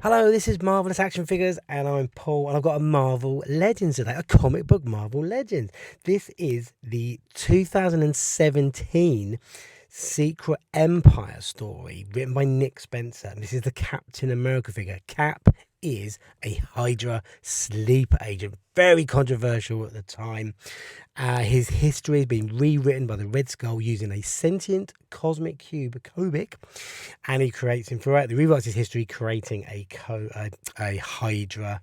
Hello, this is Marvelous Action Figures, and I'm Paul, and I've got a Marvel Legends today, a comic book Marvel Legends. This is the 2017 Secret Empire story written by Nick Spencer. And this is the Captain America figure. Cap is a Hydra sleeper agent, very controversial at the time. His history has been rewritten by the Red Skull using a sentient cosmic cube, Kobik, and he creates him throughout. He rewrites his history, creating a Hydra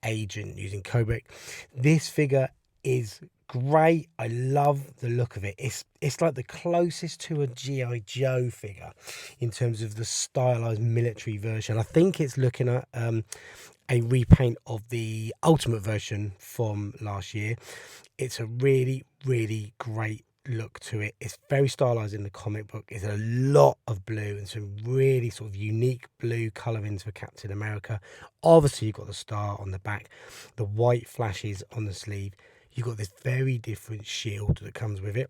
agent using Kobik. This figure is great. I love the look of it. It's like the closest to a G.I. Joe figure in terms of the stylized military version. I think it's looking at a repaint of the Ultimate version from last year. It's a really, really great look to it. It's very stylized in the comic book. It's a lot of blue and some really sort of unique blue colorings for Captain America. Obviously, you've got the star on the back, the white flashes on the sleeve. You've got this very different shield that comes with it,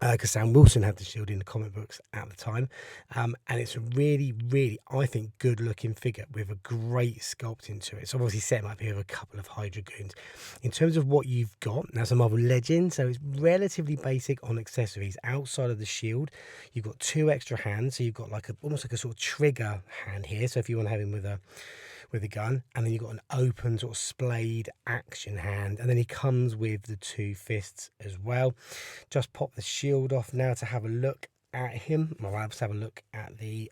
because Sam Wilson had the shield in the comic books at the time, and it's a really, really, I think, good looking figure with a great sculpting to it. So obviously set him up here with a couple of Hydra goons. In terms of what you've got, now some Marvel Legends, so it's relatively basic on accessories. Outside of the shield, you've got two extra hands, so you've got like almost like a sort of trigger hand here. So if you want to have him with a gun, and then you've got an open sort of splayed action hand, and then he comes with the two fists as well. Just pop the shield off now to have a look at him. Well, let's have a look at the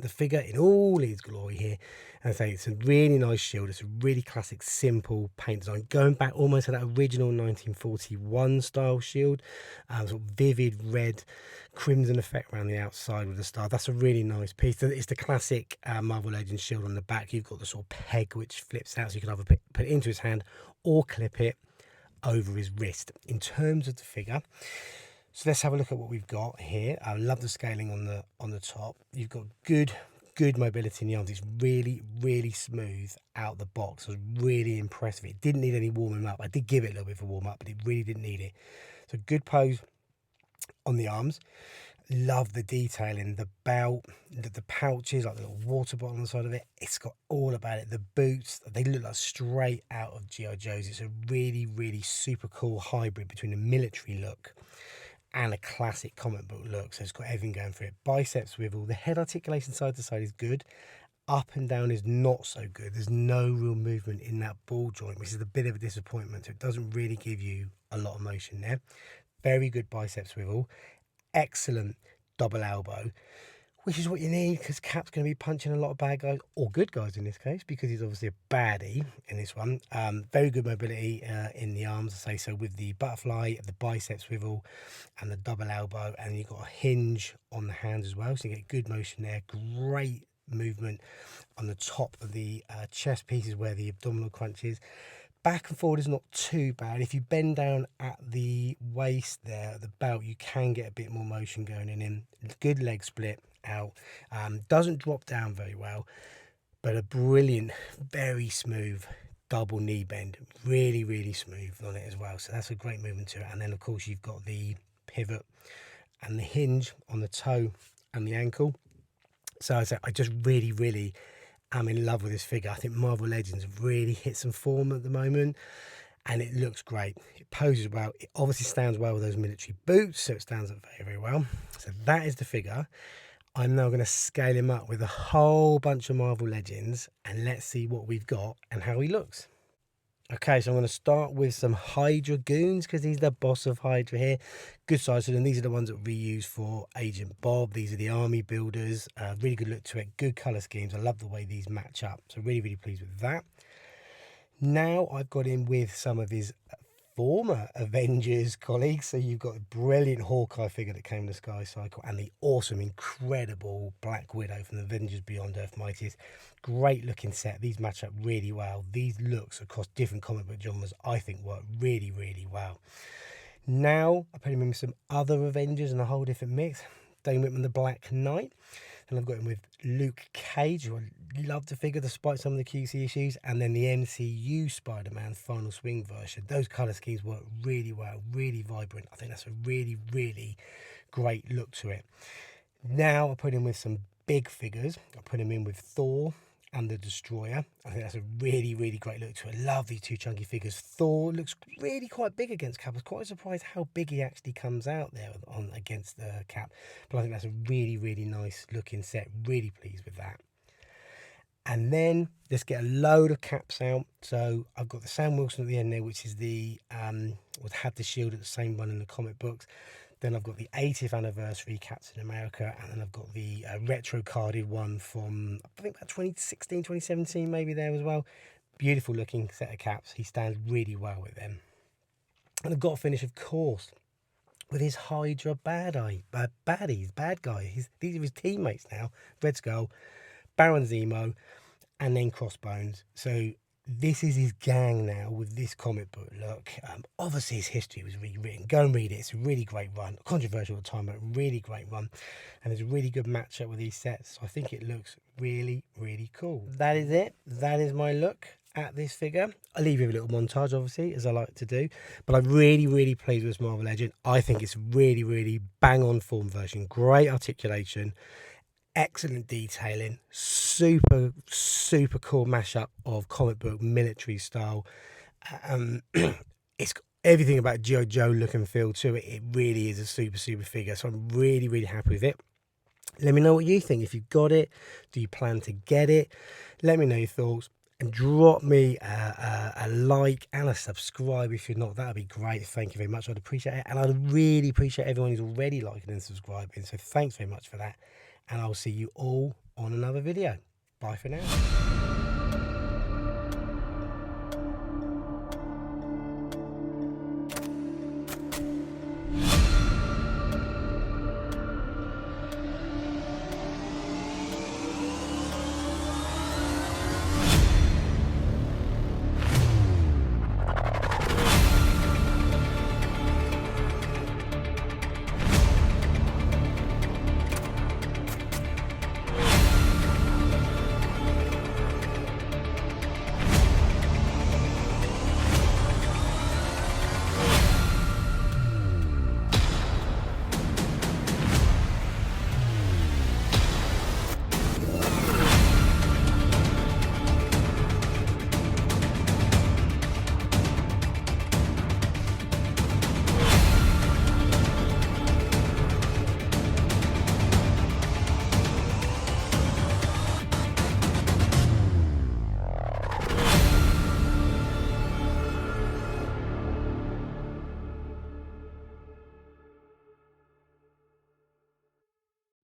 figure in all his glory here. And I say it's a really nice shield. It's a really classic, simple paint design, going back almost to that original 1941 style shield. Sort of vivid red crimson effect around the outside with the star. That's a really nice piece. It's the classic Marvel Legends shield on the back. You've got the sort of peg which flips out, so you can either put it into his hand or clip it over his wrist. In terms of the figure, so let's have a look at what we've got here. I love the scaling on the top. You've got good mobility in the arms. It's really, really smooth out the box. I was really impressed with it. Didn't need any warming up. I did give it a little bit of a warm up, but it really didn't need it. So good pose on the arms. Love the detailing, the belt, the pouches, like the little water bottle on the side of it. It's got all about it. The boots, they look like straight out of G.I. Joe's. It's a really, really super cool hybrid between a military look and a classic comic book look. So it's got everything going for it. Bicep swivel. The head articulation side to side is good. Up and down is not so good. There's no real movement in that ball joint, which is a bit of a disappointment. So it doesn't really give you a lot of motion there. Very good bicep swivel. Excellent double elbow, which is what you need because Cap's going to be punching a lot of bad guys, or good guys in this case, because he's obviously a baddie in this one. Very good mobility in the arms, I say so, with the butterfly, the bicep swivel, and the double elbow. And you've got a hinge on the hands as well, so you get good motion there. Great movement on the top of the chest pieces where the abdominal crunch is. Back and forward is not too bad. If you bend down at the waist there, at the belt, you can get a bit more motion going in. Good leg split out. Doesn't drop down very well, but a brilliant, very smooth double knee bend. Really, really smooth on it as well. So that's a great movement to it. And then, of course, you've got the pivot and the hinge on the toe and the ankle. So I just really, really am in love with this figure. I think Marvel Legends have really hit some form at the moment, and it looks great. It poses well. It obviously stands well with those military boots, so it stands up very, very well. So that is the figure. I'm now going to scale him up with a whole bunch of Marvel Legends, and let's see what we've got and how he looks. Okay, so I'm going to start with some Hydra goons because he's the boss of Hydra here. Good size to them. These are the ones that we use for Agent Bob. These are the army builders. Really good look to it. Good colour schemes. I love the way these match up. So really, really pleased with that. Now I've got him with some of his former Avengers colleagues. So you've got a brilliant Hawkeye figure that came in the Sky Cycle, and the awesome, incredible Black Widow from the Avengers Beyond Earth Mightiest. Great looking set. These match up really well. These looks across different comic book genres, I think, work really, really well. Now I put him in with some other Avengers and a whole different mix. Dane Whitman, the Black Knight. And I've got him with Luke Cage, who I love the figure despite some of the QC issues, and then the MCU Spider-Man Final Swing version. Those colour schemes work really well, really vibrant. I think that's a really, really great look to it. Now I put him with some big figures. I put him in with Thor, and the Destroyer. I think that's a really, really great look to it. Love these two chunky figures. Thor looks really quite big against Cap. I was quite surprised how big he actually comes out there on against the Cap. But I think that's a really, really nice looking set. Really pleased with that. And then let's get a load of caps out. So I've got the Sam Wilson at the end there, which is the had the shield at the same one in the comic books. Then I've got the 80th anniversary Captain America, and then I've got the retro carded one from, I think, about 2016, 2017, maybe there as well. Beautiful looking set of caps. He stands really well with them. And I've got to finish, of course, with his Hydra bad guy. These are his teammates now. Red Skull, Baron Zemo, and then Crossbones. So this is his gang now with this comic book look. Obviously his history was rewritten. Go and read it. It's a really great run. Controversial at the time, but really great run. And there's a really good matchup with these sets. So I think it looks really, really cool. That is it. That is my look at this figure. I'll leave you with a little montage, obviously, as I like to do. But I'm really, really pleased with this Marvel Legend. I think it's really, really bang on form version. Great articulation. Excellent detailing, super cool mashup of comic book military style. It's got everything about G.I. Joe look and feel to it. It really is a super figure, so I'm really, really happy with it. Let me know what you think. If you've got it, do you plan to get it? Let me know your thoughts, and drop me a like and a subscribe if you're not. That would be great. Thank you very much. I'd appreciate it, and I'd really appreciate everyone who's already liking and subscribing, so thanks very much for that. And I'll see you all on another video. Bye for now.